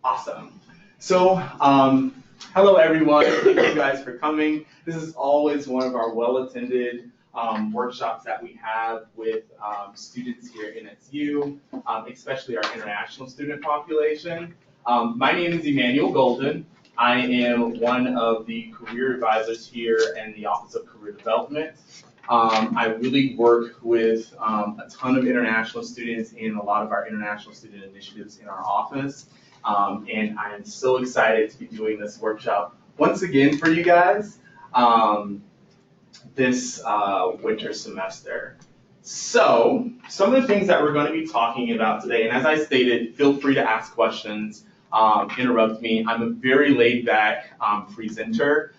Awesome. So, hello everyone. Thank you guys for coming. This is always one of our well-attended workshops that we have with students here at NSU, especially our international student population. My name is Emmanuel Golden. I am one of the career advisors here in the Office of Career Development. I really work with a ton of international students and a lot of our international student initiatives in our office. And I am so excited to be doing this workshop once again for you guys this winter semester. So, some of the things that we're going to be talking about today, and as I stated, feel free to ask questions, interrupt me. I'm a very laid-back presenter,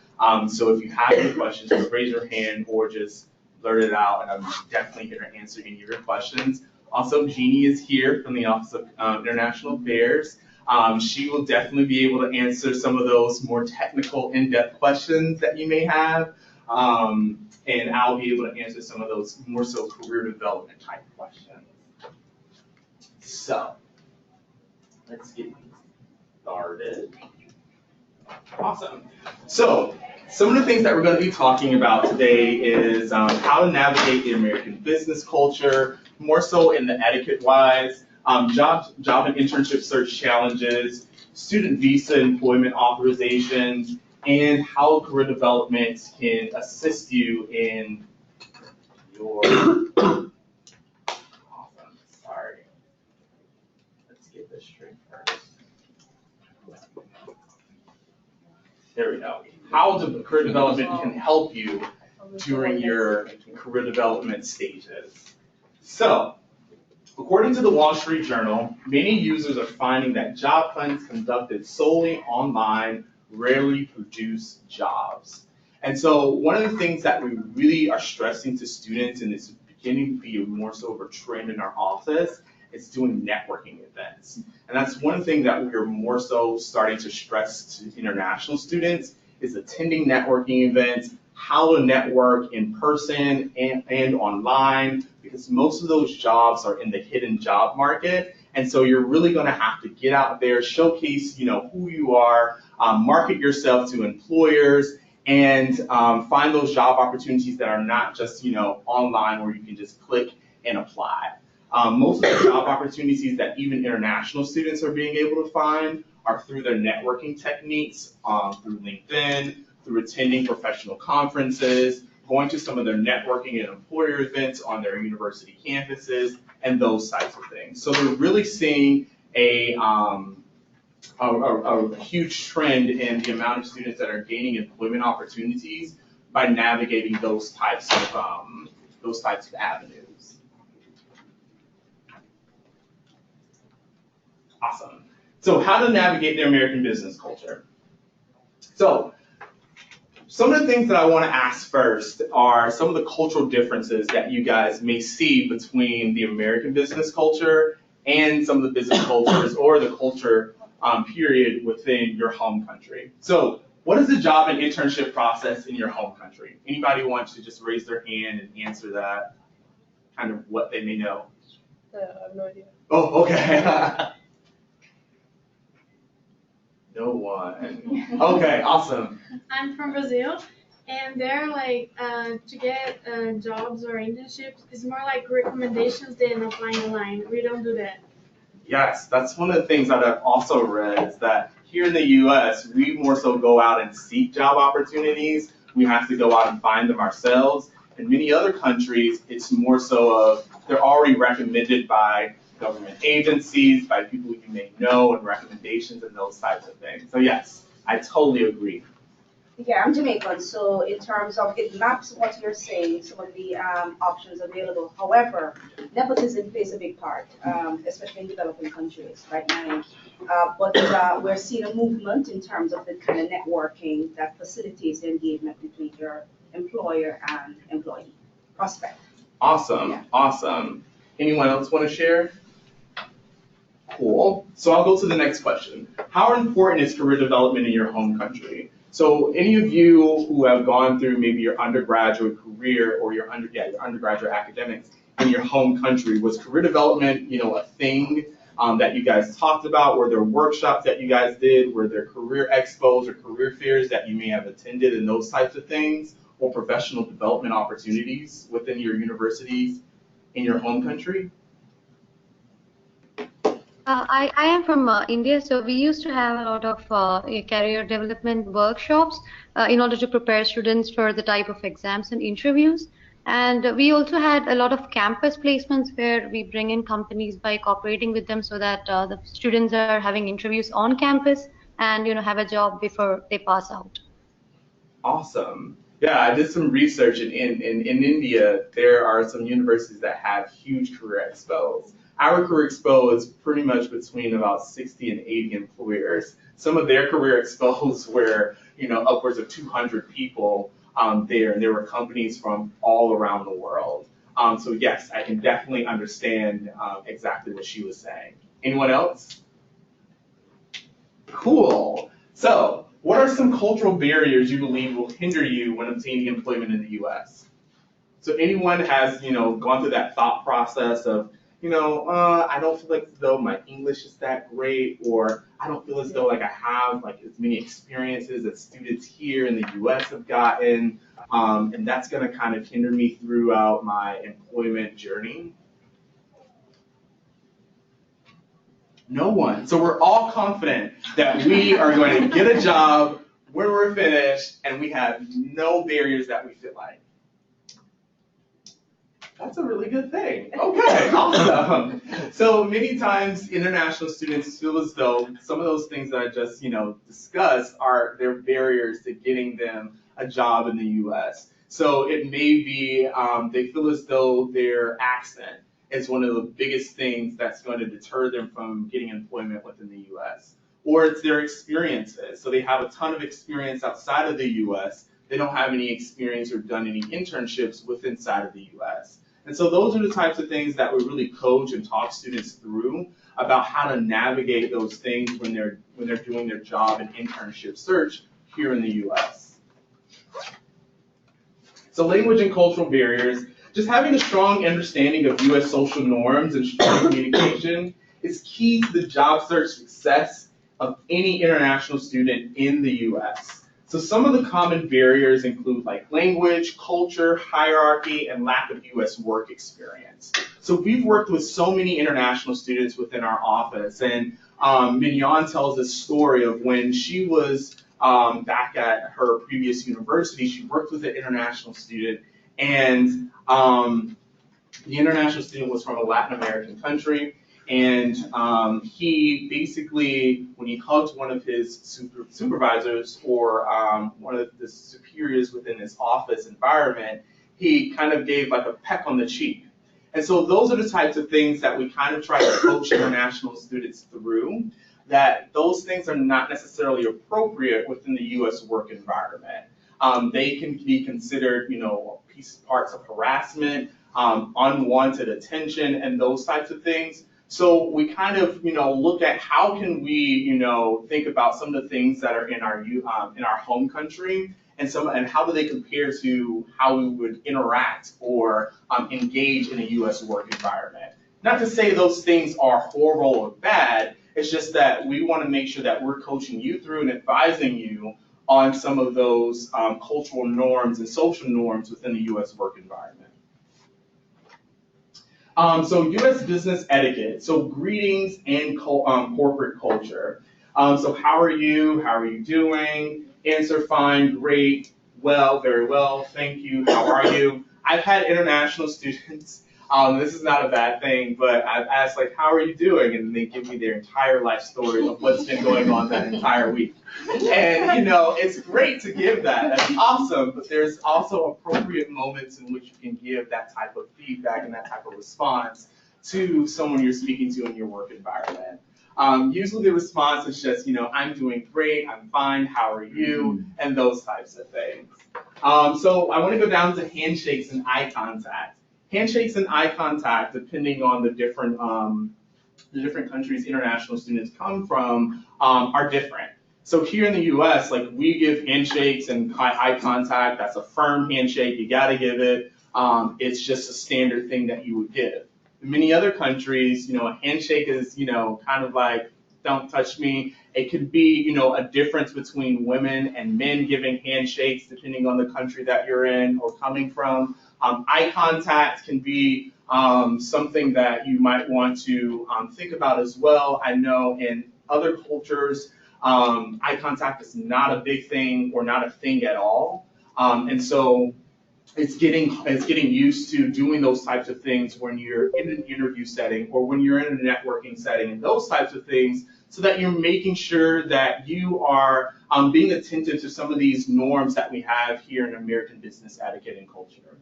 so if you have any questions, just raise your hand or just blurt it out, and I'm definitely here to answer any of your questions. Also, Jeannie is here from the Office of International Affairs. She will definitely be able to answer some of those more technical, in-depth questions that you may have, and I'll be able to answer some of those more so career development type questions. So, let's get started. Awesome. So, some of the things that we're going to be talking about today is how to navigate the American business culture, more so in the etiquette-wise, job and internship search challenges, student visa employment authorizations, and how career development can assist you in your, awesome, sorry, let's get this straight first. There we go. How career development can help you during your career development stages. So, according to the Wall Street Journal, many users are finding that job hunts conducted solely online rarely produce jobs. And so one of the things that we really are stressing to students, and it's beginning to be more so of a trend in our office, is doing networking events. And that's one thing that we're more so starting to stress to international students, is attending networking events, how to network in person and online, because most of those jobs are in the hidden job market. And so you're really going to have to get out there, showcase, who you are, market yourself to employers, and find those job opportunities that are not just, online where you can just click and apply. Most of the job opportunities that even international students are being able to find are through their networking techniques, through LinkedIn, through attending professional conferences, going to some of their networking and employer events on their university campuses, and those types of things. So we're really seeing a huge trend in the amount of students that are gaining employment opportunities by navigating those types of avenues. Awesome. So how to navigate the American business culture. So some of the things that I want to ask first are some of the cultural differences that you guys may see between the American business culture and some of the business cultures or the culture period within your home country. So what is the job and internship process in your home country? Anybody want to just raise their hand and answer that, kind of what they may know? I have no idea. Oh, okay. No one. Okay, awesome. I'm from Brazil, and they're like, to get jobs or internships, it's more like recommendations than applying online. We don't do that. Yes, that's one of the things that I've also read is that here in the U.S., we more so go out and seek job opportunities. We have to go out and find them ourselves. In many other countries, it's more so of they're already recommended by government agencies, by people you may know, and recommendations and those types of things. So yes, I totally agree. Yeah, I'm Jamaican, so in terms of it maps what you're saying, some of the options available. However, nepotism plays a big part, especially in developing countries right now. But we're seeing a movement in terms of the kind of networking that facilitates the engagement between your employer and employee prospect. Awesome, Yeah. Awesome. Anyone else want to share? Cool. So I'll go to the next question. How important is career development in your home country? So any of you who have gone through maybe your undergraduate career or your undergraduate academics in your home country, was career development, a thing that you guys talked about? Were there workshops that you guys did? Were there career expos or career fairs that you may have attended and those types of things? Or professional development opportunities within your universities in your home country? I am from India, so we used to have a lot of career development workshops in order to prepare students for the type of exams and interviews. And we also had a lot of campus placements where we bring in companies by cooperating with them so that the students are having interviews on campus and have a job before they pass out. Awesome. Yeah, I did some research in India. There are some universities that have huge career expos. Our career expo is pretty much between about 60 and 80 employers. Some of their career expos were, upwards of 200 people there, and there were companies from all around the world. So yes, I can definitely understand exactly what she was saying. Anyone else? Cool. So, what are some cultural barriers you believe will hinder you when obtaining employment in the U.S.? So anyone has, gone through that thought process of, I don't feel like as though my English is that great, or I don't feel as though like I have like as many experiences as students here in the U.S. have gotten, and that's going to kind of hinder me throughout my employment journey. No one. So we're all confident that we are going to get a job when we're finished, and we have no barriers that we feel like. That's a really good thing. Okay, awesome. So many times international students feel as though some of those things that I just, discussed are their barriers to getting them a job in the U.S. So it may be they feel as though their accent is one of the biggest things that's going to deter them from getting employment within the U.S. Or it's their experiences. So they have a ton of experience outside of the U.S. They don't have any experience or done any internships within inside of the U.S. And so those are the types of things that we really coach and talk students through about how to navigate those things when they're doing their job and internship search here in the U.S. So language and cultural barriers. Just having a strong understanding of U.S. social norms and strong communication is key to the job search success of any international student in the U.S. So some of the common barriers include like language, culture, hierarchy, and lack of U.S. work experience. So we've worked with so many international students within our office, and Mignon tells a story of when she was back at her previous university. She worked with an international student, and the international student was from a Latin American country, and he basically, when he hugged one of his supervisors or one of the superiors within his office environment, he kind of gave like a peck on the cheek. And so those are the types of things that we kind of try to coach international students through, that those things are not necessarily appropriate within the U.S. work environment. They can be considered, parts of harassment, unwanted attention, and those types of things. So we kind of, look at how can we, think about some of the things that are in our home country, and how do they compare to how we would interact or engage in a U.S. work environment. Not to say those things are horrible or bad. It's just that we want to make sure that we're coaching you through and advising you on some of those cultural norms and social norms within the U.S. work environment. So U.S. business etiquette, so greetings and corporate culture. So how are you? How are you doing? Answer fine, great, well, very well, thank you, how are you? I've had international students, this is not a bad thing, but I've asked like, how are you doing? And they give me their entire life story of what's been going on that entire week. And it's great to give that, that's awesome, but there's also appropriate moments in which you can give that type of feedback and that type of response to someone you're speaking to in your work environment. Usually the response is just, I'm doing great, I'm fine, how are you, and those types of things. So I want to go down to handshakes and eye contact. Handshakes and eye contact, depending on the different countries international students come from, are different. So here in the U.S., like we give handshakes and eye contact. That's a firm handshake. You got to give it. It's just a standard thing that you would give. in many other countries, a handshake is, kind of like, don't touch me. It could be, a difference between women and men giving handshakes depending on the country that you're in or coming from. Eye contact can be something that you might want to think about as well. I know in other cultures, eye contact is not a big thing or not a thing at all. And so it's getting used to doing those types of things when you're in an interview setting or when you're in a networking setting and those types of things, so that you're making sure that you are being attentive to some of these norms that we have here in American business etiquette and culture.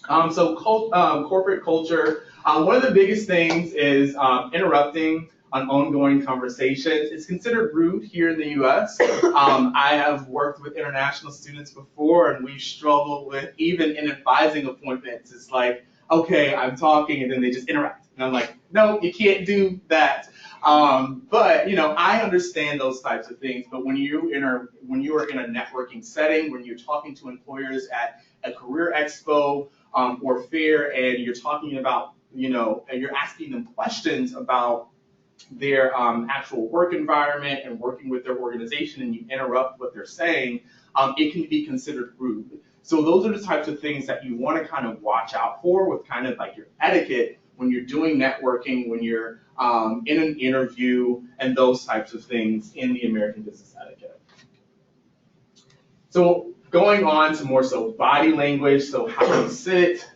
Corporate culture, one of the biggest things is interrupting on ongoing conversations. It's considered rude here in the U.S. I have worked with international students before, and we struggle with, even in advising appointments, it's like, okay, I'm talking, and then they just interrupt. And I'm like, no, you can't do that. But I understand those types of things. But when you are in a networking setting, when you're talking to employers at a career expo or fair, and you're talking about, and you're asking them questions about their actual work environment and working with their organization, and you interrupt what they're saying, it can be considered rude. So those are the types of things that you want to kind of watch out for with kind of like your etiquette when you're doing networking, when you're in an interview, and those types of things in the American business etiquette. So going on to more so body language, so how you sit,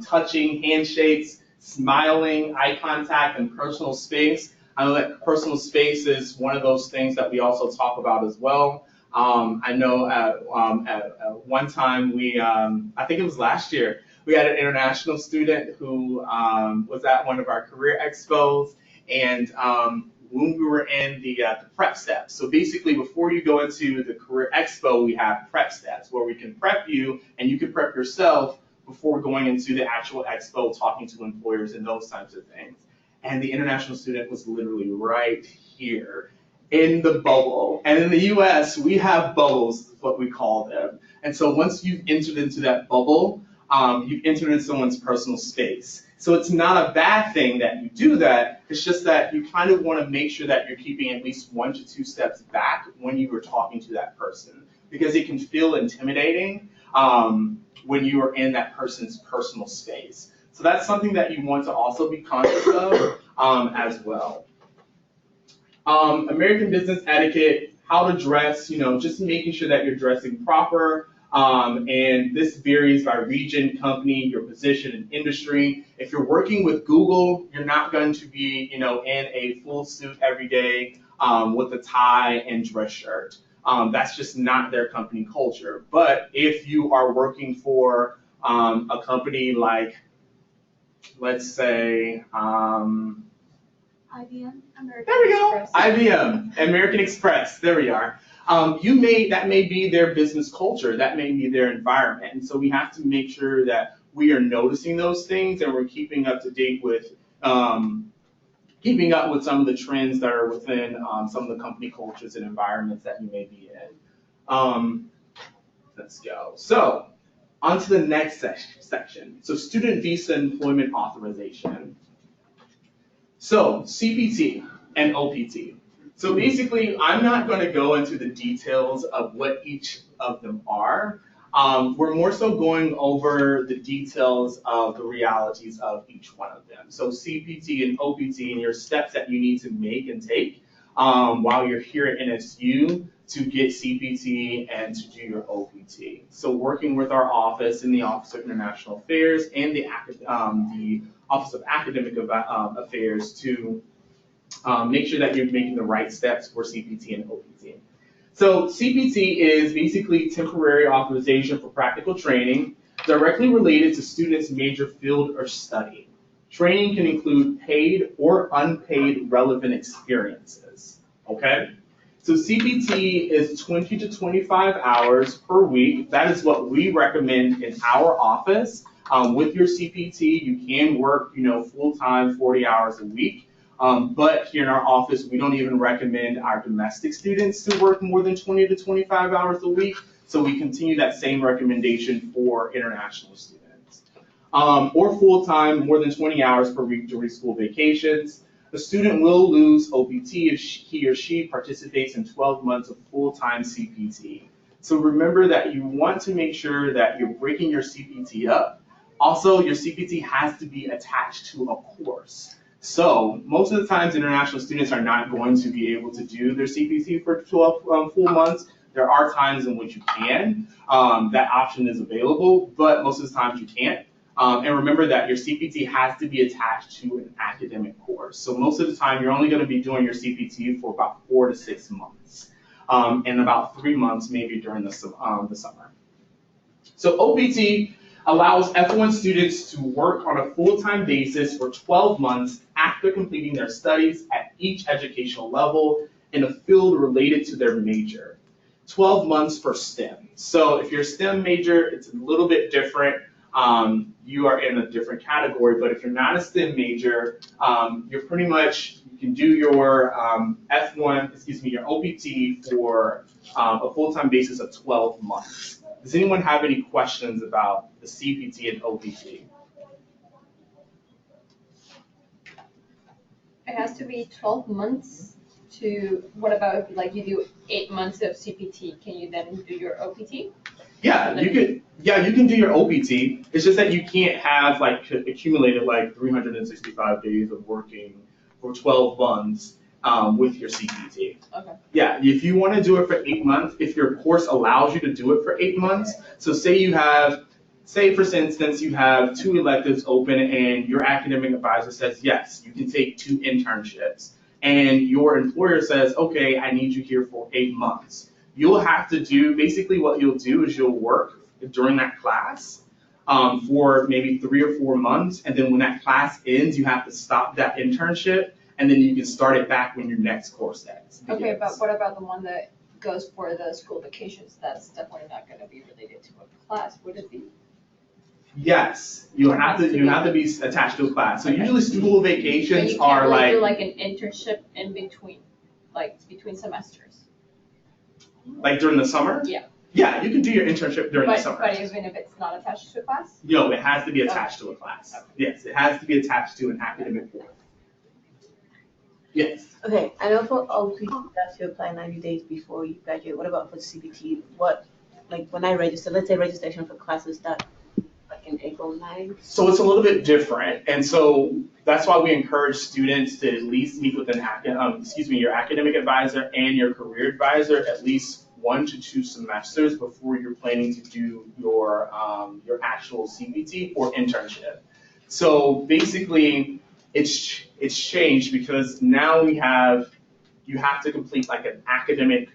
touching, handshakes, smiling, eye contact, and personal space. I know that personal space is one of those things that we also talk about as well. I know at one time I think it was last year, we had an international student who was at one of our career expos, and when we were in the prep steps. So basically, before you go into the career expo, we have prep steps where we can prep you, and you can prep yourself before going into the actual expo, talking to employers and those types of things. And the international student was literally right here in the bubble. And in the US, we have bubbles, what we call them. And so once you've entered into that bubble, you've entered into someone's personal space. So it's not a bad thing that you do that. It's just that you kind of want to make sure that you're keeping at least 1 to 2 steps back when you are talking to that person, because it can feel intimidating when you are in that person's personal space. So that's something that you want to also be conscious of as well. American business etiquette, how to dress, just making sure that you're dressing proper. And this varies by region, company, your position and industry. If you're working with Google, you're not going to be, in a full suit every day with a tie and dress shirt. That's just not their company culture. But if you are working for a company like, let's say, IBM, American there we go, Express. IBM, American Express, there we are. That may be their business culture, that may be their environment. And so we have to make sure that we are noticing those things and we're keeping up to date with some of the trends that are within some of the company cultures and environments that you may be in. Let's go. So, on to the next section. So, student visa employment authorization. So, CPT and OPT. So basically, I'm not going to go into the details of what each of them are. We're more so going over the details of the realities of each one of them. So CPT and OPT and your steps that you need to make and take while you're here at NSU to get CPT and to do your OPT. So working with our office in the Office of International Affairs and the Office of Academic Affairs to make sure that you're making the right steps for CPT and OPT. So CPT is basically temporary authorization for practical training directly related to students' major field or study. Training can include paid or unpaid relevant experiences, okay? So CPT is 20 to 25 hours per week. That is what we recommend in our office. With your CPT, you can work, full-time, 40 hours a week. But here in our office, we don't even recommend our domestic students to work more than 20 to 25 hours a week. So we continue that same recommendation for international students. or full-time, more than 20 hours per week during school vacations. The student will lose OPT if he or she participates in 12 months of full-time CPT. So remember that you want to make sure that you're breaking your CPT up. Also, your CPT has to be attached to a course. So most of the times, international students are not going to be able to do their CPT for 12 full months. There are times in which you can. That option is available, but most of the times you can't. And remember that your CPT has to be attached to an academic course. So most of the time, you're only going to be doing your CPT for about 4 to 6 months, and about 3 months maybe during the summer. So OPT allows F1 students to work on a full-time basis for 12 months after completing their studies at each educational level in a field related to their major. 12 months for STEM. So if you're a STEM major, it's a little bit different. You are in a different category, but if you're not a STEM major, you're pretty much, you can do your your OPT for a full-time basis of 12 months. Does anyone have any questions about the CPT and OPT? It has to be 12 months to, what about if like you do 8 months of CPT, can you then do your OPT? Yeah, you can do your OPT. It's just that you can't have like accumulated like 365 days of working for 12 months with your CPT. Okay. Yeah, if you want to do it for 8 months, if your course allows you to do it for 8 months, so say for instance, you have 2 electives open and your academic advisor says, yes, you can take 2 internships. And your employer says, okay, I need you here for 8 months. You'll have to do, basically what you'll do is you'll work during that class for maybe 3 or 4 months. And then when that class ends, you have to stop that internship. And then you can start it back when your next course ends. Okay, but what about the one that goes for the school vacations? That's definitely not going to be related to a class, would it be? Yes, you have to be attached to a class. So usually school vacations are like. You can't really do like an internship in between, like between semesters. Like during the summer? Yeah. Yeah, you can do your internship during the summer. But even if it's not attached to a class? No, it has to be attached to a class. Yes, it has to be attached to an academic course. Yes. Okay, I know for OPT you have to apply 90 days before you graduate. What about for CPT? When I register, let's say registration for classes start like in April 9th? So it's a little bit different, and so that's why we encourage students to at least meet with your academic advisor and your career advisor at least 1 to 2 semesters before you're planning to do your actual CPT or internship. So basically, it's changed because now you have to complete like an academic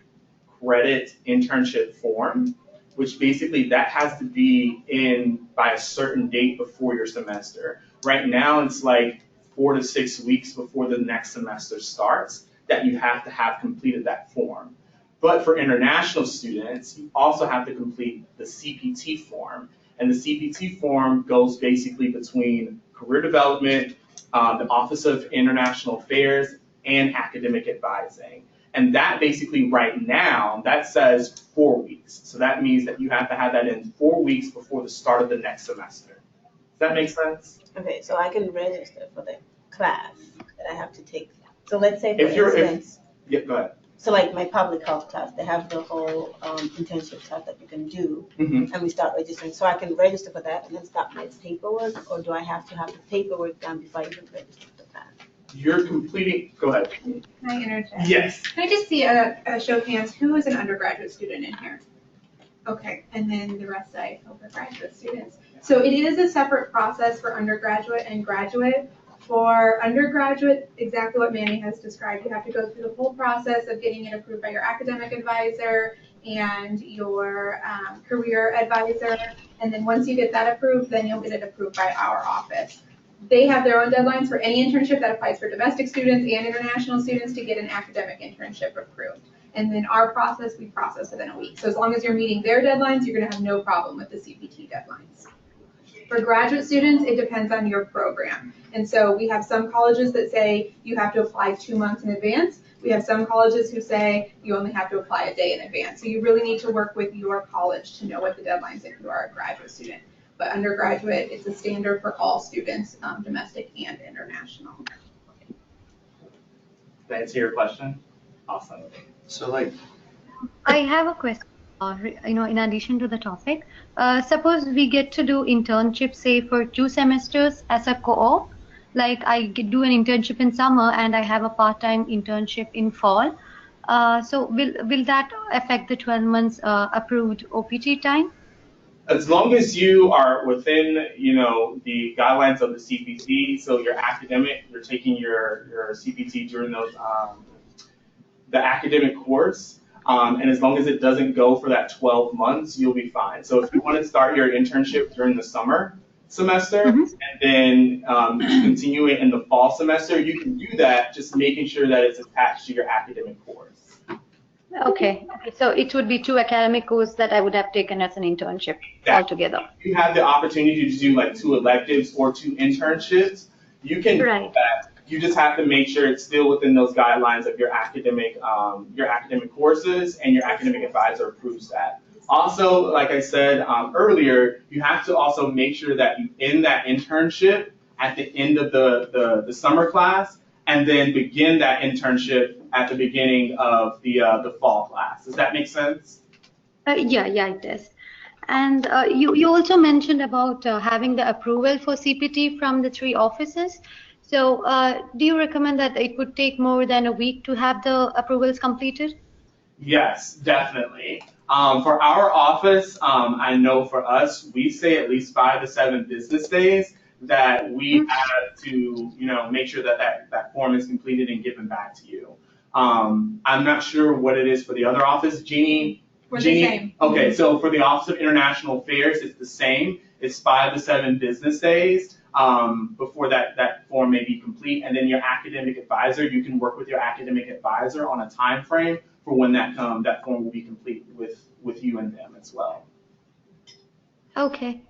credit internship form, which basically that has to be in by a certain date before your semester. Right now it's like 4 to 6 weeks before the next semester starts that you have to have completed that form. But for international students, you also have to complete the CPT form. And the CPT form goes basically between career development, the Office of International Affairs, and academic advising. And that basically right now, that says 4 weeks. So that means that you have to have that in 4 weeks before the start of the next semester. Does that make sense? Okay, so I can register for the class that I have to take. So let's say for instance, yeah, go ahead. So like my public health class, they have the whole internship class that you can do, and we start registering. So I can register for that and then start my paperwork, or do I have to have the paperwork done before I even register for the class? You're completing, go ahead. Can I interject? Yes. Can I just see a show of hands, who is an undergraduate student in here? Okay, and then the rest I hope are graduate students. So it is a separate process for undergraduate and graduate. For undergraduate, exactly what Manny has described, you have to go through the whole process of getting it approved by your academic advisor and your career advisor. And then once you get that approved, then you'll get it approved by our office. They have their own deadlines for any internship that applies for domestic students and international students to get an academic internship approved. And then our process, we process within a week. So as long as you're meeting their deadlines, you're gonna have no problem with the CPT deadlines. For graduate students, it depends on your program. And so we have some colleges that say you have to apply 2 months in advance. We have some colleges who say you only have to apply a day in advance. So you really need to work with your college to know what the deadlines are if you are a graduate student. but undergraduate, it's a standard for all students, domestic and international. Did that answer your question? Awesome. So like, I have a question. In addition to the topic, suppose we get to do internship, say for 2 semesters as a co-op. Like do an internship in summer and I have a part-time internship in fall. So will that affect the 12 months approved OPT time? As long as you are within, the guidelines of the CPT, so you're academic, you're taking your CPT during those the academic course, and as long as it doesn't go for that 12 months, you'll be fine. So if you want to start your internship during the summer semester and then continue it in the fall semester, you can do that, just making sure that it's attached to your academic course. Okay. So it would be 2 academic courses that I would have taken as an internship altogether. You have the opportunity to do like 2 electives or 2 internships. You can do that. You just have to make sure it's still within those guidelines of your academic courses, and your academic advisor approves that. Also, like I said earlier, you have to also make sure that you end that internship at the end of the summer class, and then begin that internship at the beginning of the fall class. Does that make sense? Yeah, it does. And you also mentioned about having the approval for CPT from the 3 offices. So do you recommend that it would take more than a week to have the approvals completed? Yes, definitely. For our office, I know for us, we say at least 5 to 7 business days that we have to, make sure that form is completed and given back to you. I'm not sure what it is for the other office. Jeannie? We're the same. Okay, so for the Office of International Affairs, it's the same. It's 5 to 7 business days before that form may be complete. And then your academic advisor, you can work with your academic advisor on a time frame for when that form will be complete with you and them as well. Okay,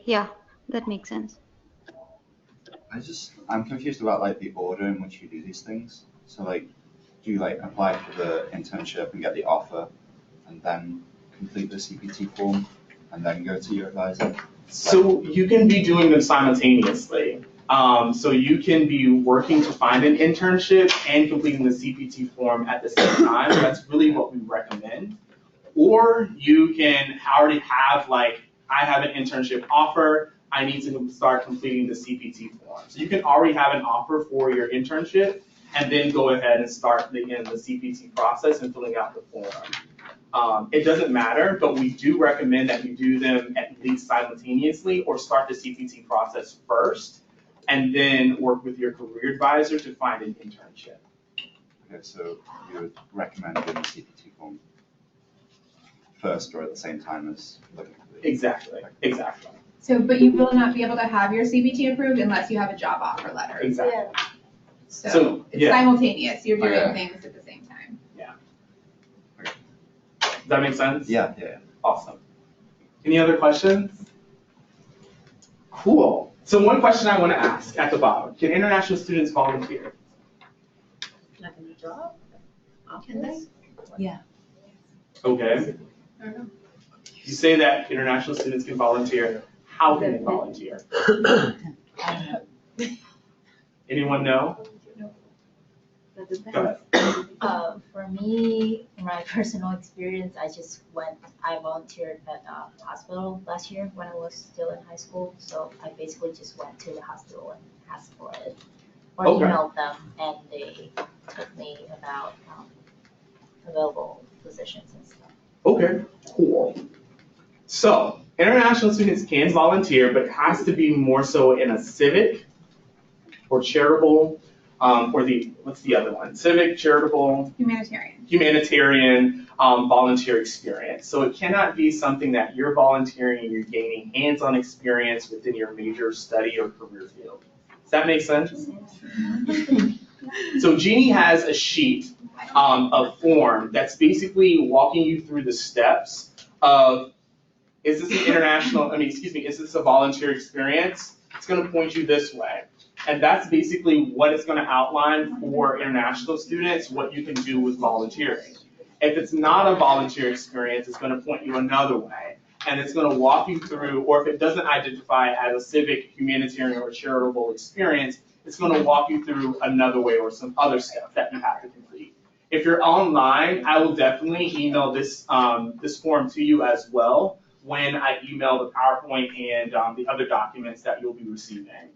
yeah, that makes sense. I'm confused about like the order in which you do these things. So like, do you like apply for the internship and get the offer, and then complete the CPT form, and then go to your advisor? So you can be doing them simultaneously. So you can be working to find an internship and completing the CPT form at the same time. That's really what we recommend. Or you can already have I have an internship offer, I need to start completing the CPT form. So you can already have an offer for your internship and then go ahead and start the CPT process and filling out the form. It doesn't matter, but we do recommend that you do them at least simultaneously, or start the CPT process first and then work with your career advisor to find an internship. Okay, so you would recommend doing the CPT form first or at the same time as looking for the... Exactly. So, but you will not be able to have your CPT approved unless you have a job offer letter. Exactly. Yeah. So it's simultaneous. You're doing things at the same time. Does that make sense? Yeah. Awesome. Any other questions? Cool. So one question I want to ask at the bottom: can international students volunteer? Like a new job? Can they? Yeah. Okay. I don't know. You say that international students can volunteer. How can they volunteer? Anyone know? Go ahead. For me, in my personal experience, I volunteered at a hospital last year when I was still in high school. So I basically just went to the hospital and asked for it, or emailed them, and they told me about available positions and stuff. Okay, cool. So international students can volunteer, but it has to be more so in a civic or charitable, or what's the other one? Civic, charitable, humanitarian volunteer experience. So it cannot be something that you're volunteering and you're gaining hands-on experience within your major study or career field. Does that make sense? So Jeannie has a sheet, a form that's basically walking you through the steps of, is this is this a volunteer experience? It's going to point you this way. And that's basically what it's going to outline for international students, what you can do with volunteering. If it's not a volunteer experience, it's going to point you another way. and it's going to walk you through, or if it doesn't identify as a civic, humanitarian, or charitable experience, it's going to walk you through another way or some other step that you have to complete. If you're online, I will definitely email this, this form to you as well when I email the PowerPoint and the other documents that you'll be receiving.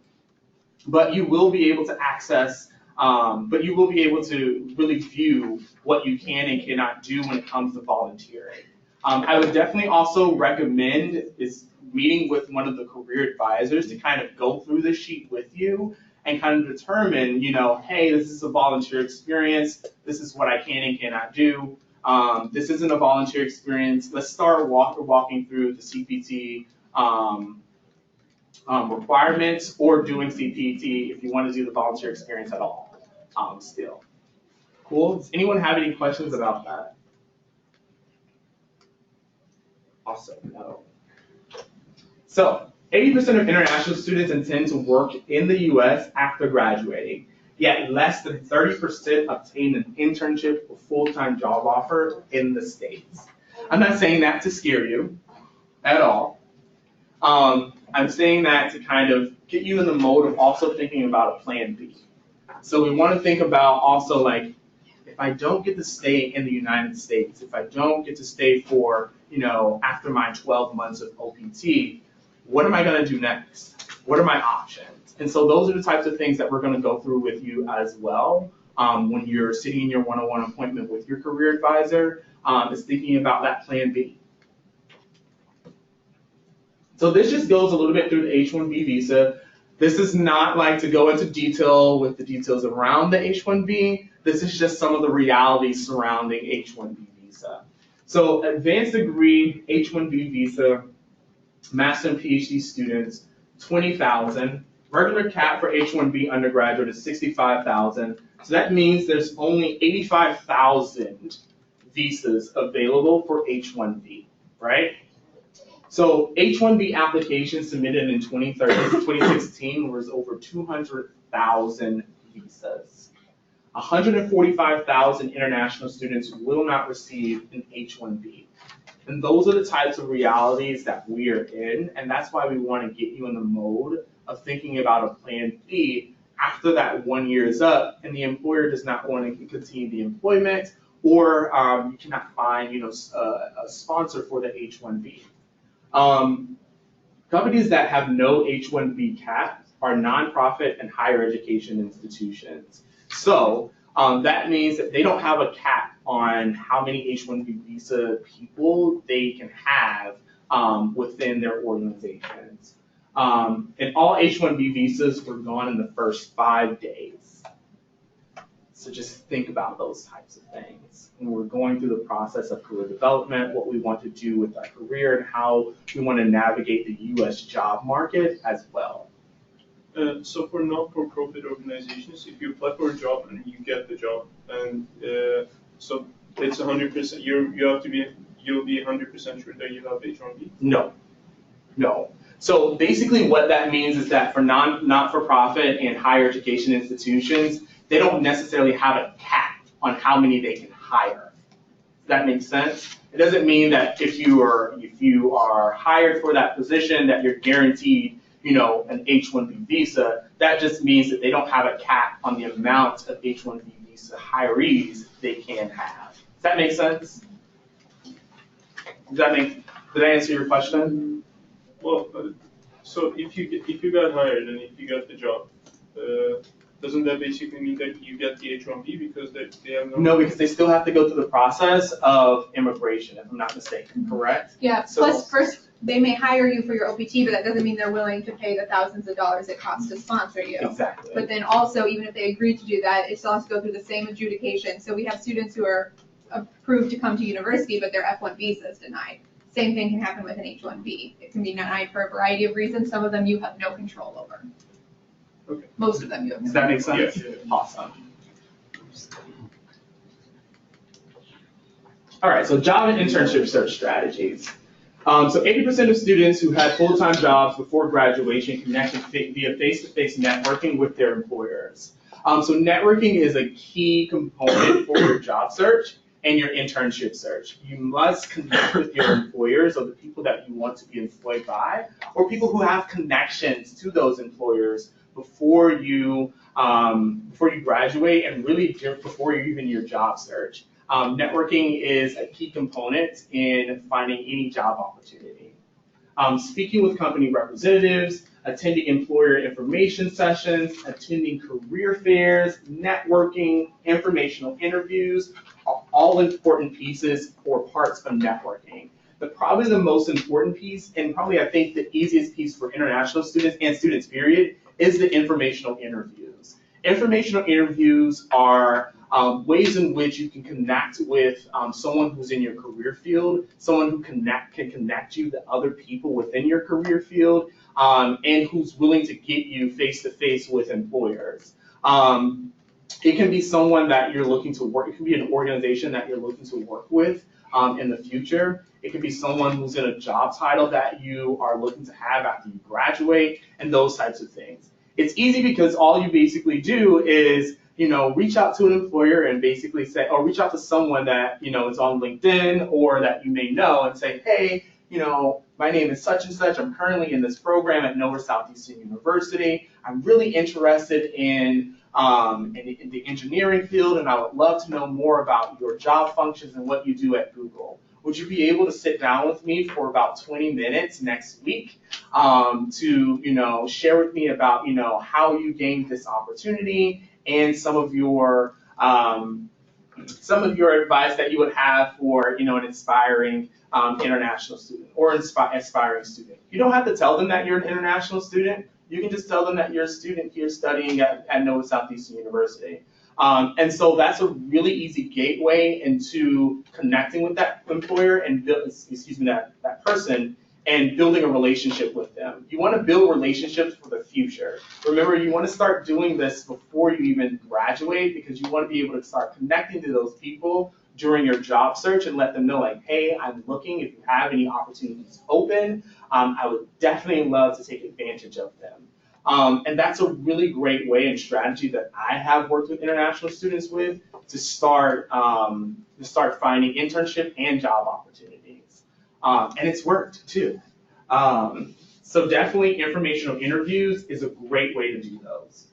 But you will be able to access, but you will be able to really view what you can and cannot do when it comes to volunteering. I would definitely also recommend is meeting with one of the career advisors to kind of go through the sheet with you and kind of determine, you know, hey, this is a volunteer experience. This is what I can and cannot do. This isn't a volunteer experience. Let's start walking through the CPT requirements or doing CPT if you want to do the volunteer experience at all still. Cool. Does anyone have any questions about that? Awesome. No. So 80% of international students intend to work in the U.S. after graduating, yet less than 30% obtain an internship or full-time job offer in the States. I'm not saying that to scare you at all. I'm saying that to kind of get you in the mode of also thinking about a plan B. So we want to think about also like, if I don't get to stay in the United States, if I don't get to stay for, you know, after my 12 months of OPT, what am I going to do next? What are my options? And so those are the types of things that we're going to go through with you as well when you're sitting in your one-on-one appointment with your career advisor, is thinking about that plan B. So this just goes a little bit through the H1B visa. This is not like to go into detail with the details around the H1B. This is just some of the realities surrounding H1B visa. So advanced degree H1B visa, master and PhD students, 20,000. Regular cap for H1B undergraduate is 65,000. So that means there's only 85,000 visas available for H1B, right? So H1B applications submitted in 2016 was over 200,000 visas. 145,000 international students will not receive an H1B. And those are the types of realities that we are in, and that's why we want to get you in the mode of thinking about a plan B after that 1 year is up and the employer does not want to continue the employment, or you cannot find, you know, a sponsor for the H1B. Companies that have no H1B cap are nonprofit and higher education institutions. So that means that they don't have a cap on how many H1B visa people they can have within their organizations. And all H1B visas were gone in the first 5 days. So just think about those types of things. When we're going through the process of career development, what we want to do with our career and how we want to navigate the U.S. job market as well. So for not-for-profit organizations, if you apply for a job and you get the job, and so it's 100%, you'll be 100% sure that you have H1B? No. So basically what that means is that for not-for-profit and higher education institutions, they don't necessarily have a cap on how many they can hire. Does that make sense? It doesn't mean that if you are hired for that position that you're guaranteed, you know, an H1B visa. That just means that they don't have a cap on the amount of H1B visa hirees they can have. Does that make sense? Did I answer your question? Well, so if you got hired and if you got the job, doesn't that basically mean that you get the H1B because they have no? No, because they still have to go through the process of immigration, if I'm not mistaken, correct? Yeah, So- plus first, they may hire you for your OPT, but that doesn't mean they're willing to pay the thousands of dollars it costs to sponsor you. Exactly. But then also, even if they agree to do that, it still has to go through the same adjudication. So we have students who are approved to come to university, but their F1 visa is denied. Same thing can happen with an H1B. It can be denied for a variety of reasons. Some of them you have no control over. Okay. Most of them you have no Does that make sense? Yeah. Awesome. All right, so job and internship search strategies. So 80% of students who had full-time jobs before graduation connected via face-to-face networking with their employers. So networking is a key component for your job search. and your internship search. You must connect with your employers or the people that you want to be employed by, or people who have connections to those employers before you graduate, and really before you even your job search. Networking is a key component in finding any job opportunity. Speaking with company representatives, attending employer information sessions, attending career fairs, networking, informational interviews, are all important pieces or parts of networking. But probably the most important piece, and probably I think the easiest piece for international students and students period, is the informational interviews. Informational interviews are ways in which you can connect with someone who's in your career field, someone who can connect you to other people within your career field, and who's willing to get you face-to-face with employers. It can be someone that you're looking to work, it can be an organization that you're looking to work with in the future. It could be someone who's in a job title that you are looking to have after you graduate, and those types of things. It's easy because all you basically do is, reach out to an employer and basically say, or reach out to someone that, is on LinkedIn or that you may know and say, hey, my name is such and such. I'm currently in this program at Nova Southeastern University. I'm really interested in the engineering field, and I would love to know more about your job functions and what you do at Google. Would you be able to sit down with me for about 20 minutes next week to, share with me about, how you gained this opportunity and some of your advice that you would have for, an inspiring international student or aspiring student. You don't have to tell them that you're an international student. You can just tell them that you're a student here studying at Nova Southeastern University. And so that's a really easy gateway into connecting with that employer and that person and building a relationship with them. You want to build relationships for the future. Remember, you want to start doing this before you even graduate, because you want to be able to start connecting to those people during your job search and let them know, like, hey, I'm looking. If you have any opportunities open, I would definitely love to take advantage of them. And that's a really great way and strategy that I have worked with international students with to start finding internship and job opportunities. And it's worked too. So definitely informational interviews is a great way to do those.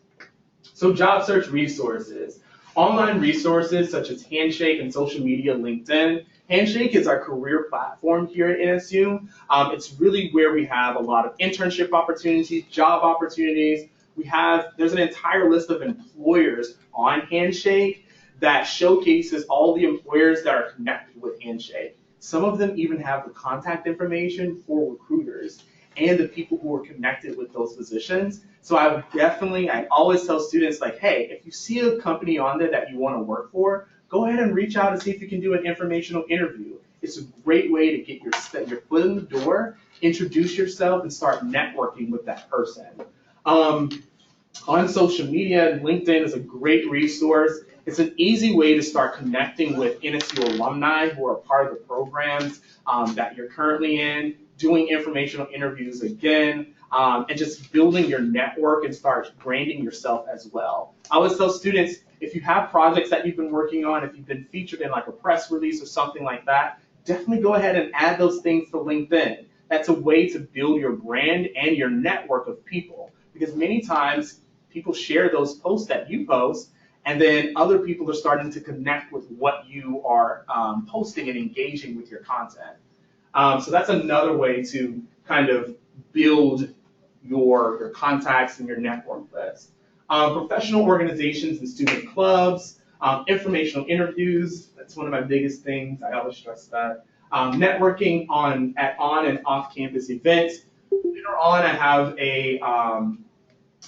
So job search resources. Online resources such as Handshake and social media, LinkedIn. Handshake is our career platform here at NSU. It's really where we have a lot of internship opportunities, job opportunities. There's an entire list of employers on Handshake that showcases all the employers that are connected with Handshake. Some of them even have the contact information for recruiters and the people who are connected with those positions. So I always tell students, like, hey, if you see a company on there that you want to work for, go ahead and reach out and see if you can do an informational interview. It's a great way to get your foot in the door, introduce yourself, and start networking with that person. On social media, LinkedIn is a great resource. It's an easy way to start connecting with NSU alumni who are part of the programs that you're currently in, doing informational interviews again, and just building your network and start branding yourself as well. I always tell students, if you have projects that you've been working on, if you've been featured in like a press release or something like that, definitely go ahead and add those things to LinkedIn. That's a way to build your brand and your network of people, because many times people share those posts that you post, and then other people are starting to connect with what you are posting and engaging with your content. So that's another way to kind of build your contacts and your network list. Professional organizations and student clubs, informational interviews, that's one of my biggest things, I always stress that. Networking on and off-campus events. Later on, I have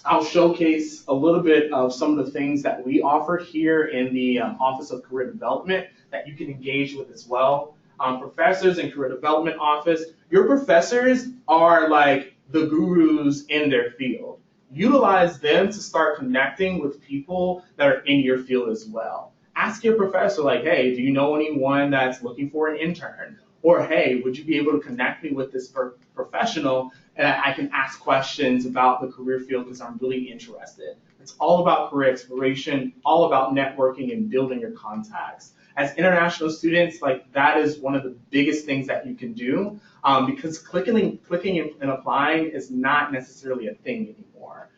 I'll showcase a little bit of some of the things that we offer here in the Office of Career Development that you can engage with as well. Professors in Career Development Office, your professors are like the gurus in their field. Utilize them to start connecting with people that are in your field as well. Ask your professor, like, hey, do you know anyone that's looking for an intern? Or, hey, would you be able to connect me with this professional and I can ask questions about the career field because I'm really interested. It's all about career exploration, all about networking and building your contacts. as international students, like that is one of the biggest things that you can do, because clicking and applying is not necessarily a thing anymore.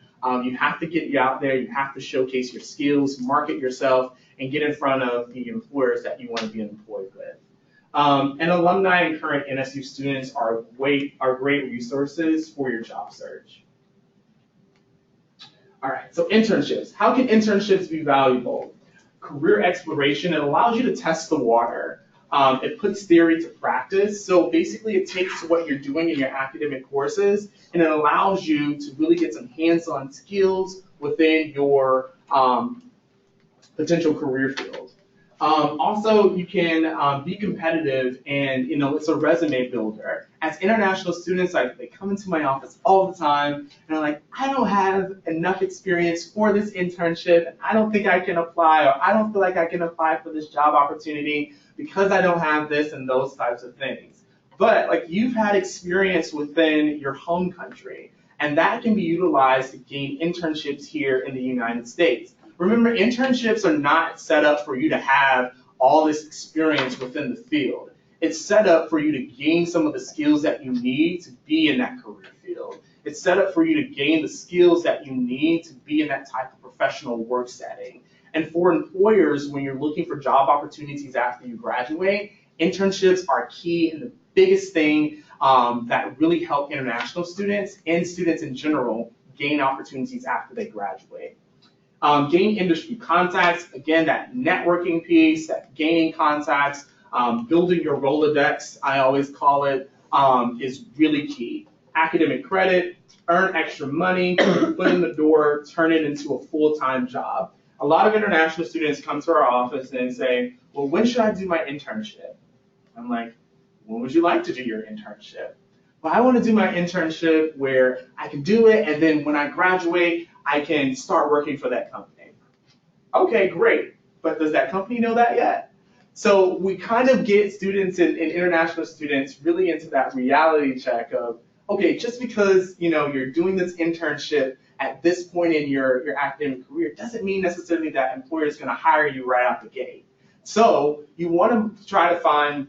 You have to get you out there, you have to showcase your skills, market yourself, and get in front of the employers that you want to be employed with. And alumni and current NSU students are great resources for your job search. All right, so internships. How can internships be valuable? Career exploration, it allows you to test the water. It puts theory to practice. So basically it takes what you're doing in your academic courses and it allows you to really get some hands-on skills within your potential career field. Also, you can be competitive and, it's a resume builder. As international students, they come into my office all the time and they're like, I don't have enough experience for this internship and I don't think I can apply, or I don't feel like I can apply for this job opportunity because I don't have this and those types of things. But you've had experience within your home country and that can be utilized to gain internships here in the United States. Remember, internships are not set up for you to have all this experience within the field. It's set up for you to gain some of the skills that you need to be in that career field. It's set up for you to gain the skills that you need to be in that type of professional work setting. And for employers, when you're looking for job opportunities after you graduate, internships are key and the biggest thing that really help international students and students in general gain opportunities after they graduate. Gain industry contacts, again, that networking piece, that gaining contacts, building your Rolodex, I always call it, is really key. Academic credit, earn extra money, put in the door, turn it into a full-time job. A lot of international students come to our office and say, well, when should I do my internship? I'm like, when would you like to do your internship? Well, I want to do my internship where I can do it, and then when I graduate, I can start working for that company. Okay, great, but does that company know that yet? So we kind of get students and international students really into that reality check of, okay, just because you're doing this internship at this point in your academic career doesn't mean necessarily that employer is going to hire you right out the gate. So you want to try to find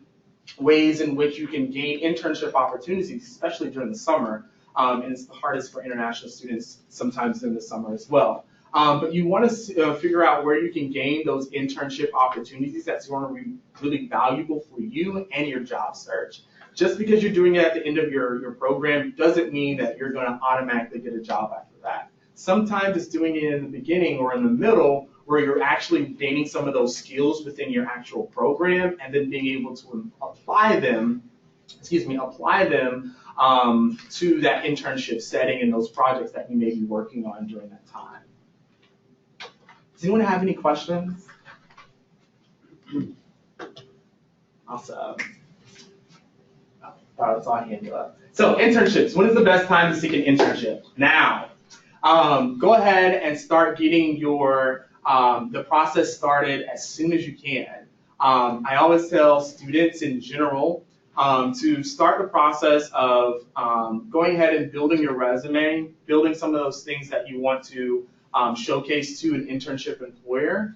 ways in which you can gain internship opportunities, especially during the summer. And it's the hardest for international students sometimes in the summer as well. But you want to figure out where you can gain those internship opportunities that's going to be really valuable for you and your job search. Just because you're doing it at the end of your program doesn't mean that you're going to automatically get a job after that. Sometimes it's doing it in the beginning or in the middle where you're actually gaining some of those skills within your actual program and then being able to apply them to that internship setting and those projects that you may be working on during that time. Does anyone have any questions? Awesome. I saw a hand go up. So internships, when is the best time to seek an internship? Now. Go ahead and start getting your the process started as soon as you can. I always tell students in general to start the process of going ahead and building your resume, building some of those things that you want to showcase to an internship employer,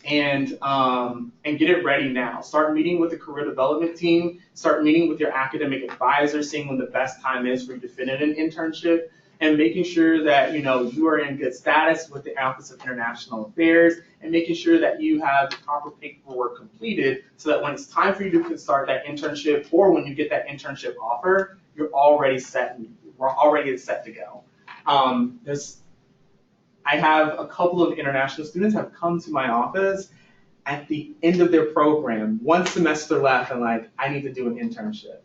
and get it ready now. Start meeting with the career development team, start meeting with your academic advisor, seeing when the best time is for you to fit in an internship, and making sure that you are in good status with the Office of International Affairs, and making sure that you have the proper paperwork completed so that when it's time for you to start that internship or when you get that internship offer, you're already set to go. I have a couple of international students have come to my office at the end of their program, one semester left, and like, I need to do an internship.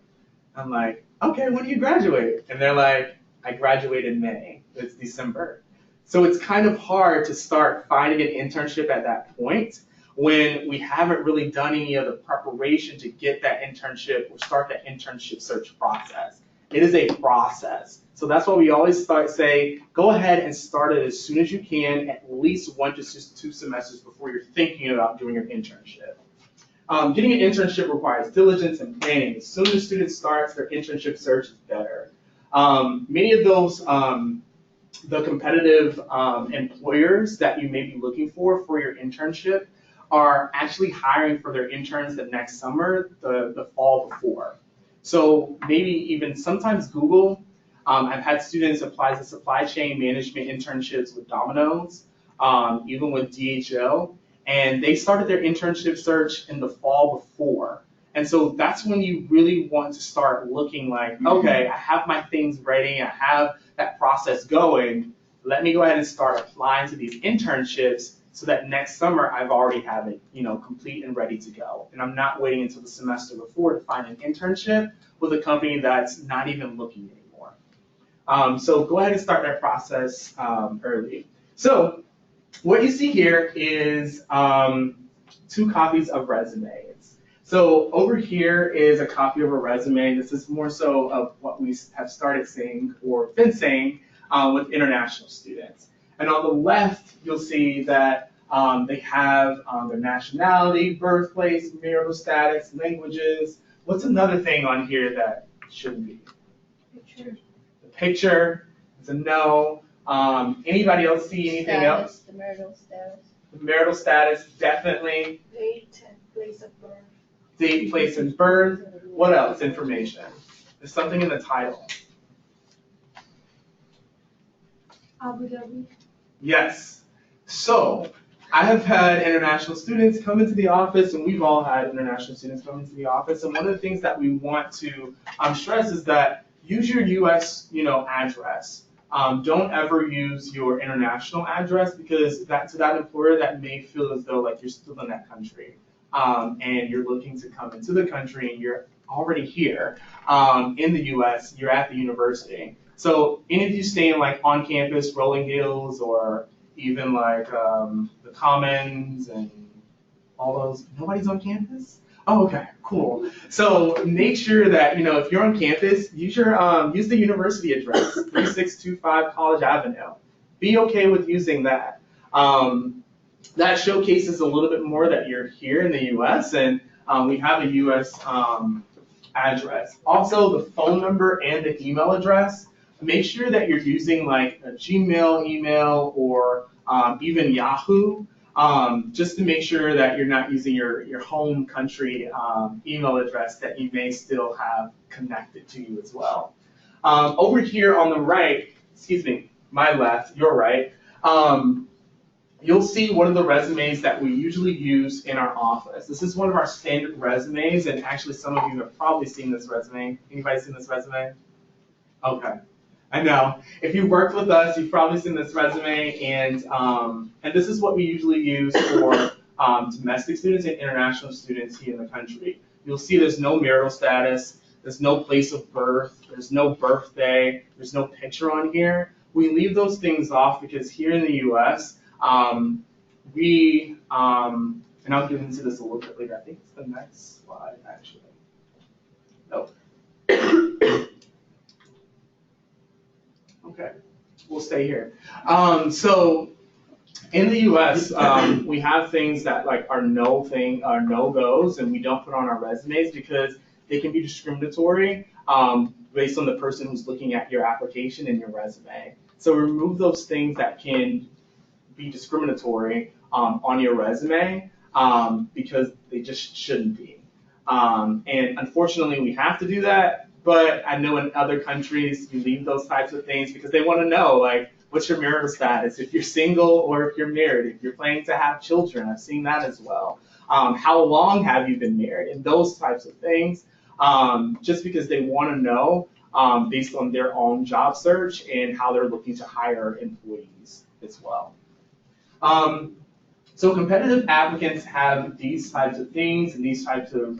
I'm like, okay, when do you graduate? And they're like, I graduate in May. It's December. So it's kind of hard to start finding an internship at that point when we haven't really done any of the preparation to get that internship or start that internship search process. It is a process. So that's why we always say, go ahead and start it as soon as you can, at least 1 to 2 semesters before you're thinking about doing your internship. Getting an internship requires diligence and planning. As soon as a student starts their internship search, is better. Many of those, the competitive employers that you may be looking for your internship are actually hiring for their interns the next summer, the fall before. So maybe even sometimes Google. I've had students apply to supply chain management internships with Domino's, even with DHL, and they started their internship search in the fall before. And so that's when you really want to start looking like, okay, I have my things ready, I have that process going, let me go ahead and start applying to these internships so that next summer I've already have it, complete and ready to go. And I'm not waiting until the semester before to find an internship with a company that's not even looking anymore. So go ahead and start that process early. So what you see here is 2 copies of resumes. So over here is a copy of a resume. This is more so of what we have started saying or been saying with international students. And on the left, you'll see that they have their nationality, birthplace, marital status, languages. What's another thing on here that shouldn't be? Picture. The picture is a no. Anybody else see anything else? The marital status. The marital status, definitely. Date and place of birth. Date, place, and birth. What else? Information. There's something in the title. Abu Dhabi. Yes. So I have had international students come into the office, and we've all had international students come into the office. And one of the things that we want to stress is that use your U.S. address. Don't ever use your international address because to that employer that may feel as though like you're still in that country. And you're looking to come into the country and you're already here in the U.S., you're at the university. So any of you staying like on campus, Rolling Hills, or even like the Commons and all those, nobody's on campus? Oh, okay, cool. So make sure that, if you're on campus, use the university address, 3625 College Avenue. Be okay with using that. That showcases a little bit more that you're here in the U.S. and we have a U.S. Address. Also, the phone number and the email address. Make sure that you're using like a Gmail email or even Yahoo, just to make sure that you're not using your home country email address that you may still have connected to you as well. Over here on the right, my left, your right, you'll see one of the resumes that we usually use in our office. This is one of our standard resumes, and actually some of you have probably seen this resume. Anybody seen this resume? Okay. I know. If you worked with us, you've probably seen this resume, and this is what we usually use for domestic students and international students here in the country. You'll see there's no marital status, there's no place of birth, there's no birthday, there's no picture on here. We leave those things off because here in the U.S., and I'll get into this a little bit later. I think it's the next slide, actually. Nope. Okay, we'll stay here. So in the U.S., we have things that like are no-goes, and we don't put on our resumes because they can be discriminatory based on the person who's looking at your application and your resume. So remove those things that can be discriminatory on your resume because they just shouldn't be. And unfortunately, we have to do that. But I know in other countries, you leave those types of things because they want to know, like, what's your marital status, if you're single or if you're married, if you're planning to have children. I've seen that as well. How long have you been married, and those types of things, just because they want to know based on their own job search and how they're looking to hire employees as well. So competitive applicants have these types of things and these types of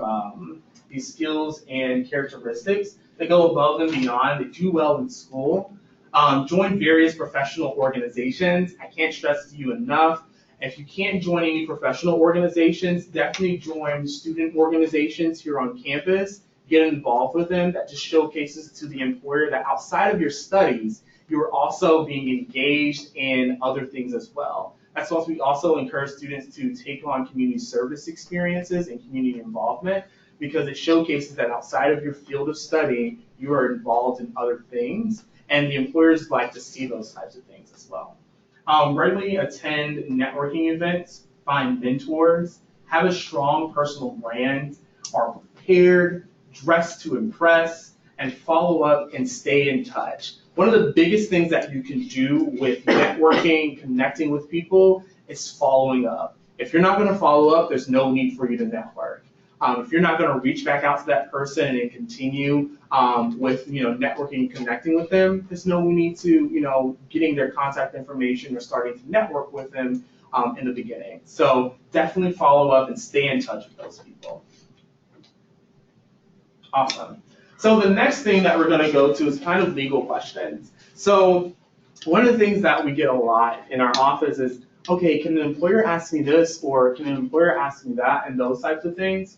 these skills and characteristics. They go above and beyond. They do well in school. Join various professional organizations. I can't stress to you enough. If you can't join any professional organizations, definitely join student organizations here on campus. Get involved with them. That just showcases to the employer that outside of your studies, you're also being engaged in other things as well. That's why we also encourage students to take on community service experiences and community involvement, because it showcases that outside of your field of study, you are involved in other things, and the employers like to see those types of things as well. Regularly attend networking events, find mentors, have a strong personal brand, are prepared, dressed to impress, and follow up and stay in touch. One of the biggest things that you can do with networking, connecting with people, is following up. If you're not going to follow up, there's no need for you to network. If you're not going to reach back out to that person and continue with networking and connecting with them, there's no need to getting their contact information or starting to network with them in the beginning. So definitely follow up and stay in touch with those people. Awesome. So the next thing that we're going to go to is kind of legal questions. So one of the things that we get a lot in our office is, okay, can an employer ask me this, or can an employer ask me that, and those types of things.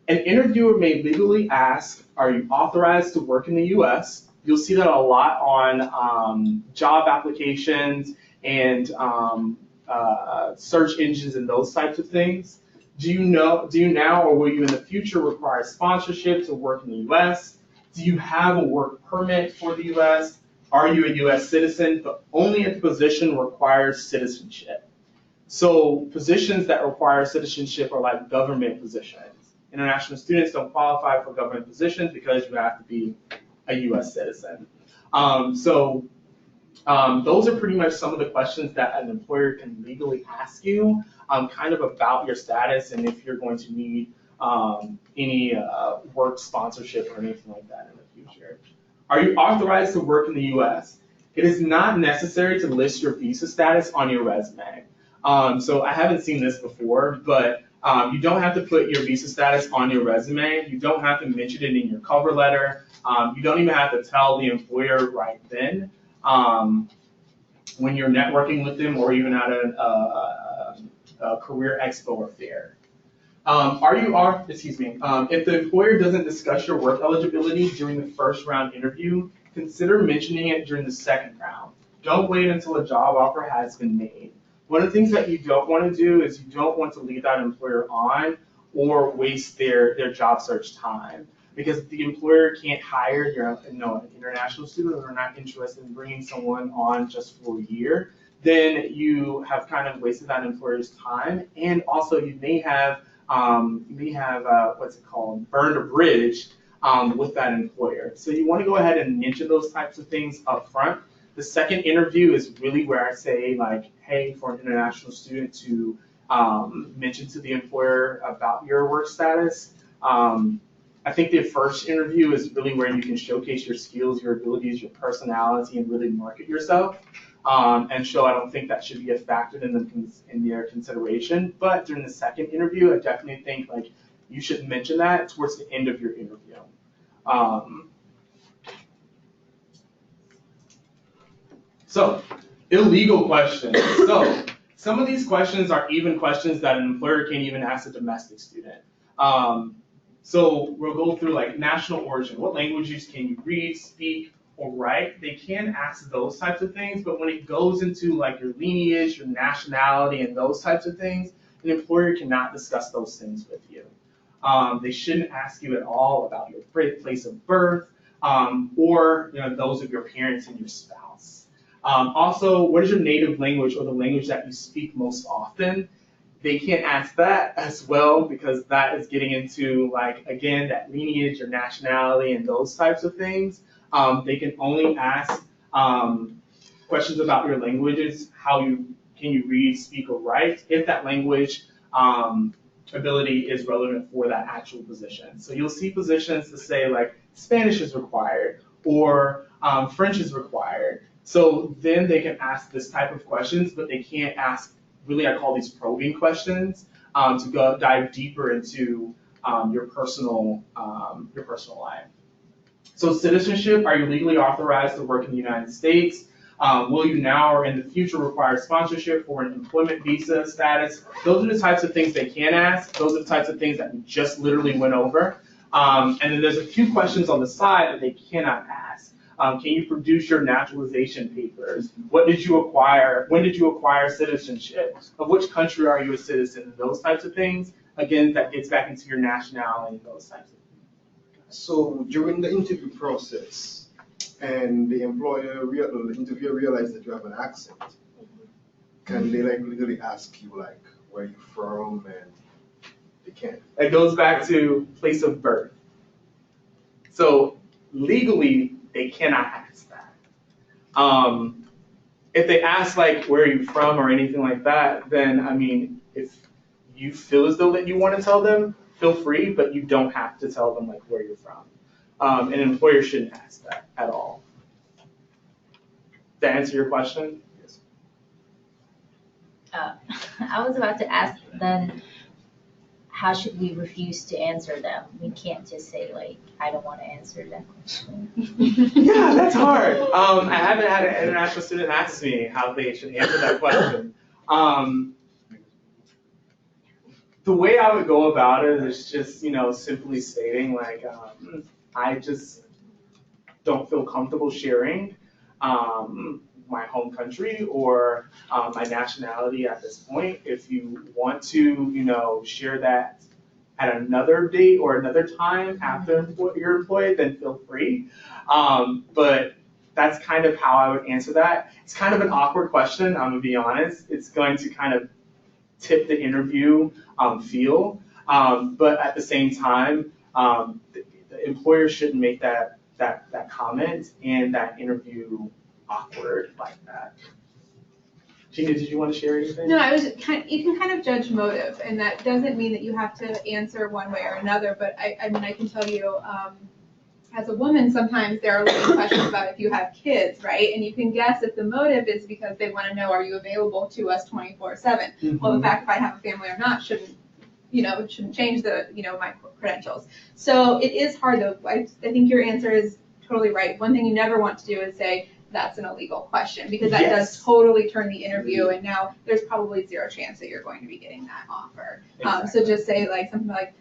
An interviewer may legally ask, are you authorized to work in the U.S.? You'll see that a lot on job applications and search engines and those types of things. Do you now or will you in the future require sponsorship to work in the U.S.? Do you have a work permit for the U.S.? Are you a U.S. citizen? But only if the position requires citizenship. So positions that require citizenship are like government positions. International students don't qualify for government positions because you have to be a U.S. citizen. Those are pretty much some of the questions that an employer can legally ask you, kind of about your status and if you're going to need any work sponsorship or anything like that in the future. Are you authorized to work in the U.S.? It is not necessary to list your visa status on your resume. So I haven't seen this before, but you don't have to put your visa status on your resume. You don't have to mention it in your cover letter. You don't even have to tell the employer right then when you're networking with them or even at a career expo or fair. If the employer doesn't discuss your work eligibility during the first round interview, consider mentioning it during the second round. Don't wait until a job offer has been made. One of the things that you don't want to do is you don't want to lead that employer on or waste their job search time. Because if the employer can't hire an international student or not interested in bringing someone on just for a year, then you have kind of wasted that employer's time, and also you may have burned a bridge with that employer. So you want to go ahead and mention those types of things up front. The second interview is really where I say, like, hey, for an international student to mention to the employer about your work status. I think the first interview is really where you can showcase your skills, your abilities, your personality, and really market yourself. And so I don't think that should be a factor in their consideration. But during the second interview, I definitely think like you should mention that towards the end of your interview. So illegal questions. So some of these questions are even questions that an employer can't even ask a domestic student. So we'll go through like national origin. What languages can you read, speak, or write? They can ask those types of things, but when it goes into like your lineage, your nationality, and those types of things, an employer cannot discuss those things with you. They shouldn't ask you at all about your place of birth or those of your parents and your spouse. Also, what is your native language or the language that you speak most often? They can't ask that as well because that is getting into, like, again, that lineage or nationality and those types of things. They can only ask questions about your languages, can you read, speak, or write, if that language ability is relevant for that actual position. So you'll see positions that say, like, Spanish is required or French is required. So then they can ask this type of questions, but they can't ask, really I call these probing questions, to go dive deeper into your personal life. So citizenship, are you legally authorized to work in the United States? Will you now or in the future require sponsorship for an employment visa status? Those are the types of things they can ask. Those are the types of things that we just literally went over. And then there's a few questions on the side that they cannot ask. Can you produce your naturalization papers? What did you acquire? When did you acquire citizenship? Of which country are you a citizen? And those types of things. Again, that gets back into your nationality and those types of things. So during the interview process, and the interviewer realizes that you have an accent, can they like legally ask you like, where you're from, and they can't. It goes back to place of birth. So legally, they cannot ask that. If they ask like where are you from or anything like that, then I mean, if you feel as though that you want to tell them, feel free, but you don't have to tell them like where you're from. An employer shouldn't ask that at all. To answer your question? Yes. I was about to ask then, how should we refuse to answer them? We can't just say like, I don't want to answer that question. Yeah, that's hard. I haven't had an international student ask me how they should answer that question. The way I would go about it is just, simply stating like, I just don't feel comfortable sharing my home country or my nationality at this point. If you want to, share that at another date or another time after you're employed, then feel free. But that's kind of how I would answer that. It's kind of an awkward question, I'm gonna be honest. It's going to kind of tip the interview feel, but at the same time, the employer shouldn't make that comment and that interview awkward like that. Gina, did you want to share anything? No, I was you can kind of judge motive, and that doesn't mean that you have to answer one way or another, but I mean, I can tell you, as a woman, sometimes there are leading questions about if you have kids, right? And you can guess if the motive is because they want to know, are you available to us 24/7? Mm-hmm. Well, the fact if I have a family or not shouldn't change the, my credentials. So it is hard though. I think your answer is totally right. One thing you never want to do is say, that's an illegal question, because that does totally turn the interview, and now there's probably zero chance that you're going to be getting that offer. Exactly. So just say like something like,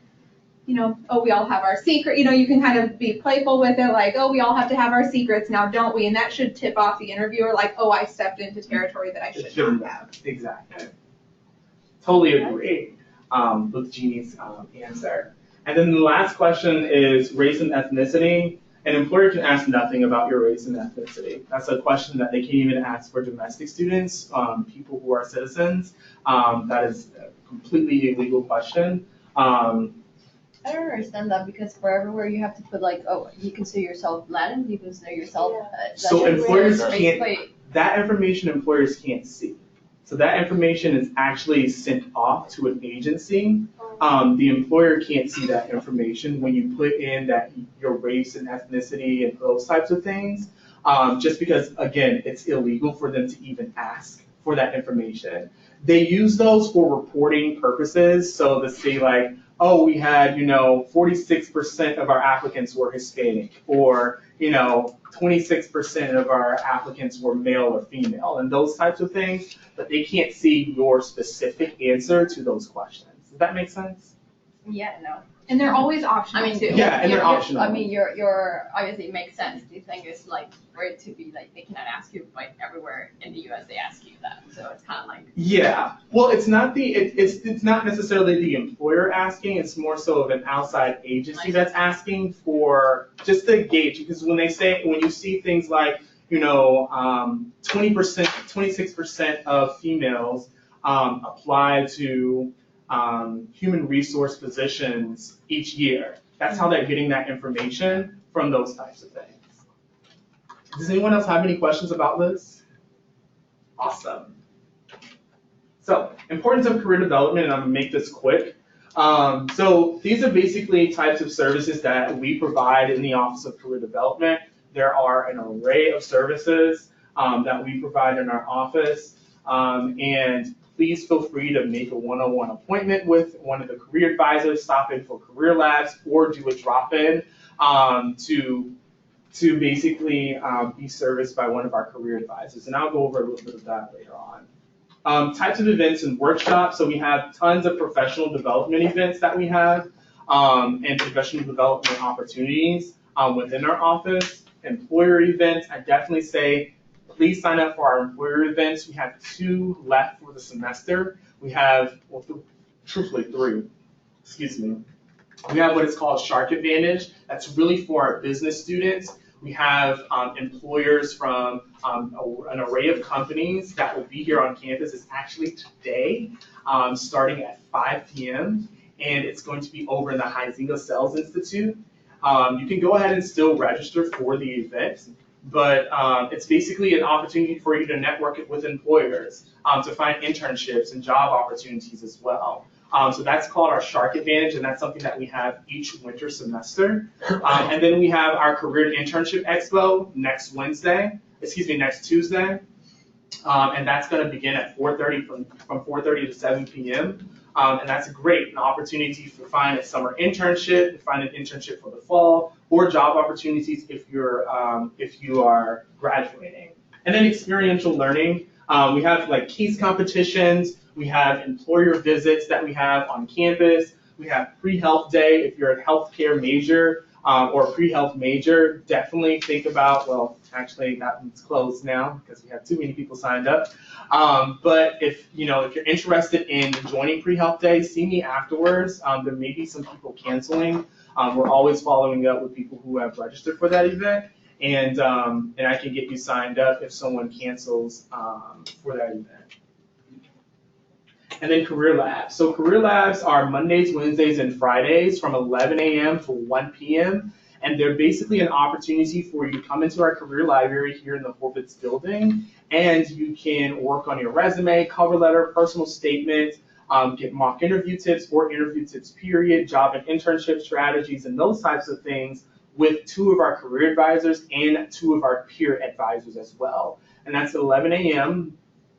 oh, we all have our secret, you can kind of be playful with it, like, oh, we all have to have our secrets now, don't we? And that should tip off the interviewer, like, oh, I stepped into territory that I should not have. Exactly. Totally agree with Jeannie's answer. And then the last question is race and ethnicity. An employer can ask nothing about your race and ethnicity. That's a question that they can't even ask for domestic students, people who are citizens. That is a completely illegal question. I don't understand that, because for everywhere you have to put like, oh, you consider yourself Latin, you consider yourself. So employers can't. Basically, That information employers can't see. So that information is actually sent off to an agency. The employer can't see that information when you put in that your race and ethnicity and those types of things, just because, again, it's illegal for them to even ask for that information. They use those for reporting purposes. So to say like, oh, we had, 46% of our applicants were Hispanic, or, 26% of our applicants were male or female, and those types of things, but they can't see your specific answer to those questions. Does that make sense? yeah, no. And they're always optional I mean, too. Yeah, and they're optional. I mean, your obviously it makes sense. The thing is like for it to be like they cannot ask you, but everywhere in the U.S. they ask you that, so it's kind of like. Yeah, well, it's not it's not necessarily the employer asking. It's more so of an outside agency that's asking for just to gauge, because when you see things like 20%, 26% of females apply to human resource positions each year. That's how they're getting that information from those types of things. Does anyone else have any questions about this? Awesome. So, importance of career development, and I'm gonna make this quick. So these are basically types of services that we provide in the Office of Career Development. There are an array of services that we provide in our office, and please feel free to make a one-on-one appointment with one of the career advisors, stop in for career labs, or do a drop-in to basically be serviced by one of our career advisors. And I'll go over a little bit of that later on. Types of events and workshops. So we have tons of professional development events that we have, and professional development opportunities within our office. Employer events, I definitely say, please sign up for our employer events. We have 2 left for the semester. We have, well, truthfully 3, excuse me. We have what is called Shark Advantage. That's really for our business students. We have employers from an array of companies that will be here on campus. It's actually today, starting at 5 p.m., and it's going to be over in the Huizinga Sales Institute. You can go ahead and still register for the event, but it's basically an opportunity for you to network with employers, to find internships and job opportunities as well. So that's called our Shark Advantage, and that's something that we have each winter semester. And then we have our Career Internship Expo next Tuesday. And that's going to begin at 4:30 from 4:30 to 7 p.m. And that's great, an opportunity to find a summer internship, to find an internship for the fall, or job opportunities if you are graduating. And then experiential learning, we have like case competitions, we have employer visits that we have on campus, we have pre-health day if you're a healthcare major or a pre-health major. Definitely think about, well, actually that one's closed now because we have too many people signed up. But if you're interested in joining pre-health day, see me afterwards. There may be some people canceling. We're always following up with people who have registered for that event, and I can get you signed up if someone cancels for that event. And then career labs. So career labs are Mondays, Wednesdays, and Fridays from 11 a.m. to 1 p.m. And they're basically an opportunity for you to come into our career library here in the Horvitz building, and you can work on your resume, cover letter, personal statement, get mock interview tips or interview tips period, job and internship strategies, and those types of things with 2 of our career advisors and 2 of our peer advisors as well. And that's at 11 a.m.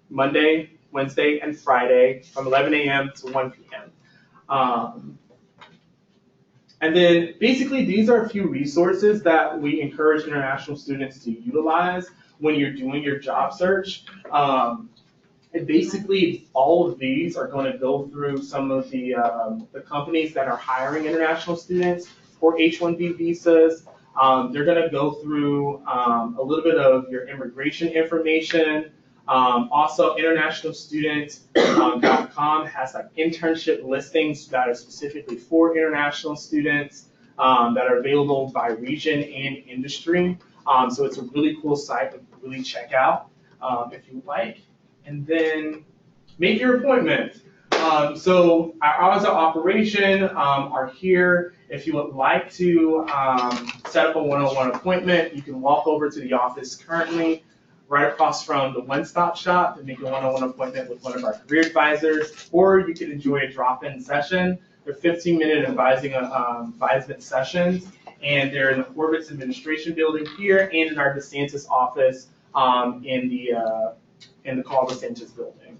Monday, Wednesday, and Friday from 11 a.m. to 1 p.m. And then basically these are a few resources that we encourage international students to utilize when you're doing your job search. And basically all of these are going to go through some of the companies that are hiring international students for H1B visas. They're going to go through a little bit of your immigration information. Also, internationalstudent.com has like internship listings that are specifically for international students that are available by region and industry. So it's a really cool site to really check out if you like. And then make your appointment. So our hours of operation are here. If you would like to set up a one-on-one appointment, you can walk over to the office currently right across from the one-stop shop to make a one-on-one appointment with one of our career advisors, or you can enjoy a drop-in session. They're 15-minute advisement sessions, and they're in the Horvitz Administration Building here and in our DeSantis office in the Carl DeSantis building.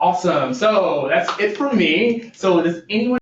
Awesome. So that's it from me. So does anyone